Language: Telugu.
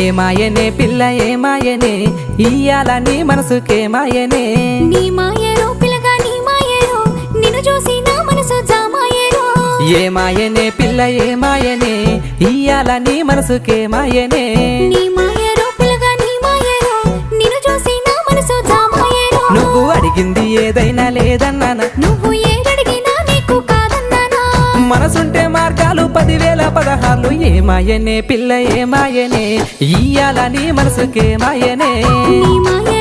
ఏమాయనే పిల్ల ఏమాయనే ఇయ్యాల నీ మనసుకే మాయనే నీ మాయరో పిల్లగా నీ మాయరో నిన్ను చూసి నా మనసు జామాయరో ఏమాయనే పిల్ల ఏమాయనే ఇయ్యాల నీ మనసుకే మాయనే నీ మాయరో పిల్లగా నీ మాయరో నిన్ను చూసి నా మనసు జామాయరో నువ్వు అడిగింది ఏదైనా లేదన్నానా నువ్వు ఏదడిగినా నీకు కాదన్నానా మనసుంటే మార్గాలు 10,000 16 ఏమాయనే పిల్ల ఏమాయనే ఇయ్యాల నీ మనసుకే మాయనే నీ మాయ